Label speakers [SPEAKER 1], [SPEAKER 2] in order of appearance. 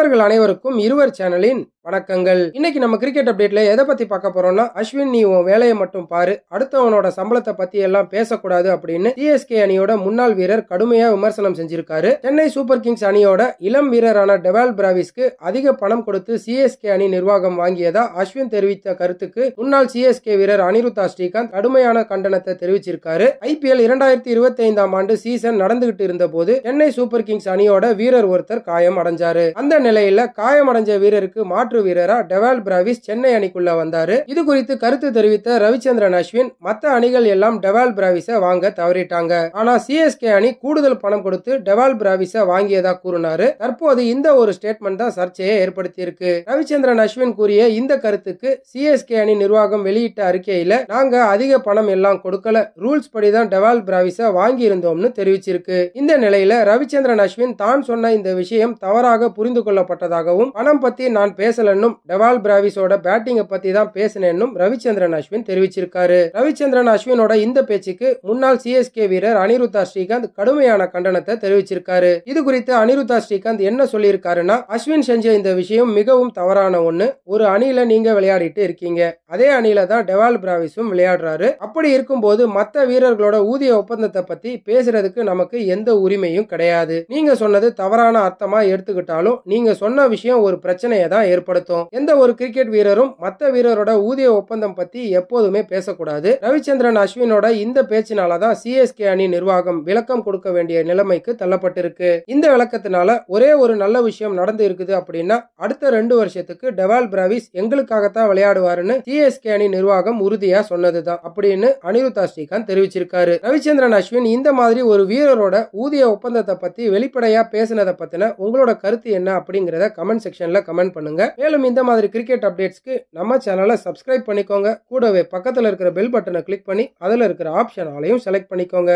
[SPEAKER 1] நண்பர்கள் அனைவருக்கும் இருவர் சேனலின் வணக்கங்கள். இன்னைக்கு நம்ம கிரிக்கெட் அப்டேட்ல எதை பத்தி பார்க்க போறோம்னா, அஸ்வின் நீ உன் வேலையை மட்டும் பாரு, அடுத்தவனோட சம்பளத்தை பத்தி எல்லாம் பேசக்கூடாது அப்படின்னு சிஎஸ்கே அணியோட முன்னாள் வீரர் கடுமையா விமர்சனம் செஞ்சிருக்காரு. சென்னை சூப்பர் கிங்ஸ் அணியோட இளம் வீரரான டெவால் பிராவிஸ்க்கு அதிக பணம் கொடுத்து சிஎஸ்கே அணி நிர்வாகம் வாங்கியதா அஸ்வின் தெரிவித்த கருத்துக்கு முன்னாள் சிஎஸ்கே வீரர் அனிருத்தா ஸ்ரீகாந்த் கடுமையான கண்டனத்தை தெரிவிச்சிருக்காரு. IPL 2025 ஆண்டு சீசன் நடந்துகிட்டு இருந்த போது சென்னை சூப்பர் கிங்ஸ் அணியோட வீரர் ஒருத்தர் காயம் அடைஞ்சாரு. அந்த நிலையில காயமடைஞ்ச வீரருக்கு மாற்று வீரரா டெவால் பிராவிஸ் சென்னை அணிக்குள்ள வந்தாரு. இது குறித்து கருத்து தெரிவித்த ரவிச்சந்திரன் அஸ்வின், மத்த அணிகள் எல்லாம் டெவால் பிராவிஸை வாங்க தவறிட்டாங்க, ஆனா சிஎஸ்கே அணி கூடுதல் பணம் கொடுத்து டெவால் பிராவிஸை வாங்கியதா கூறினாரு. தற்போது இந்த ஒரு ஸ்டேட்மெண்ட் தான் சர்ச்சையை ஏற்படுத்தி இருக்கு. ரவிச்சந்திரன் அஸ்வின் கூறிய இந்த கருத்துக்கு சிஎஸ்கே அணி நிர்வாகம் வெளியிட்ட அறிக்கையில, நாங்க அதிக பணம் எல்லாம் கொடுக்கல, ரூல்ஸ் படிதான் டெவால் பிராவிஸை வாங்கி இருந்தோம்னு தெரிவிச்சிருக்கு. இந்த நிலையில ரவிச்சந்திரன் அஸ்வின் தான் சொன்ன இந்த விஷயம் தவறாக புரிந்து கொள்ளப்பட்டதாகவும், பணம் பத்தி நான் பேசலன்னும் டெவால் பிராவிஸோட பேட்டிங்கை பத்தி தான் பேசினேன்னும் ரவிச்சந்திரன் அஸ்வின் தெரிவிச்சிருக்காரு. ரவிச்சந்திரன் அஸ்வினோட இந்த பேச்சுக்கு முன்னாள் சிஎஸ்கே வீரர் அனிருத்தா ஸ்ரீகாந்த் கடுமையான கண்டனத்தை தெரிவிச்சிருக்காரு. இது குறித்து அனிருத்தா ஸ்ரீகாந்த் என்ன சொல்லியிருக்காருன்னா, அஸ்வின் செஞ்ச இந்த விஷயம் மிகவும் தவறான ஒண்ணு. ஒரு அணியில நீங்க விளையாடிட்டு இருக்கீங்க, அதே அணியில தான் டெவால் பிராவிஸும் விளையாடுறாரு. அப்படி இருக்கும்போது மத்த வீரர்களோட ஊதிய ஒப்பந்தத்தை பத்தி பேசுறதுக்கு நமக்கு எந்த உரிமையும் கிடையாது. நீங்க சொன்னது தவறான அர்த்தமா எடுத்துக்கிட்டாலும் நீங்க சொன்ன விஷயம் ஒரு பிரச்சனையை தான் ஏற்படுத்தும். எந்த ஒரு கிரிக்கெட் வீரரும் மத்த வீரரோட ஊதிய ஒப்பந்தம் பத்தி எப்போதுமே பேசக்கூடாது. ரவிச்சந்திரன் அஸ்வினோட இந்த பேச்சினாலதான் சிஎஸ்கே அணி நிர்வாகம் விளக்கம் கொடுக்க வேண்டிய நிலைமைக்கு தள்ளப்பட்டிருக்கு. இந்த விளக்கத்தினால ஒரே ஒரு நல்ல விஷயம் நடந்து இருக்குது அப்படின்னா, அடுத்த 2 வருஷத்துக்கு டெவால் பிராவிஸ் எங்களுக்காகத்தான் விளையாடுவாருன்னு சிஎஸ்கே அணி நிர்வாகம் உறுதியா சொன்னதுதான் அப்படின்னு அனிருத்தா ஸ்ரீகாந்த் தெரிவிச்சிருக்காரு. ரவிச்சந்திரன் அஸ்வின் இந்த மாதிரி ஒரு வீரரோட ஊதிய ஒப்பந்தத்தை பத்தி வெளிப்படையா பேசினதை பத்தின உங்களோட கருத்து என்ன அப்படிங்கறத கமெண்ட் செக்ஷன்ல கமெண்ட் பண்ணுங்க. மேலும் இந்த மாதிரி கிரிக்கெட் அப்டேட்ஸ்க்கு நம்ம சேனலை சப்ஸ்கிரைப் பண்ணிக்கோங்க. கூடவே பக்கத்துல இருக்கிற பெல் பட்டனை கிளிக் பண்ணி அதுல இருக்கிற ஆப்ஷன் ஆலையும் செலக்ட் பண்ணிக்கோங்க.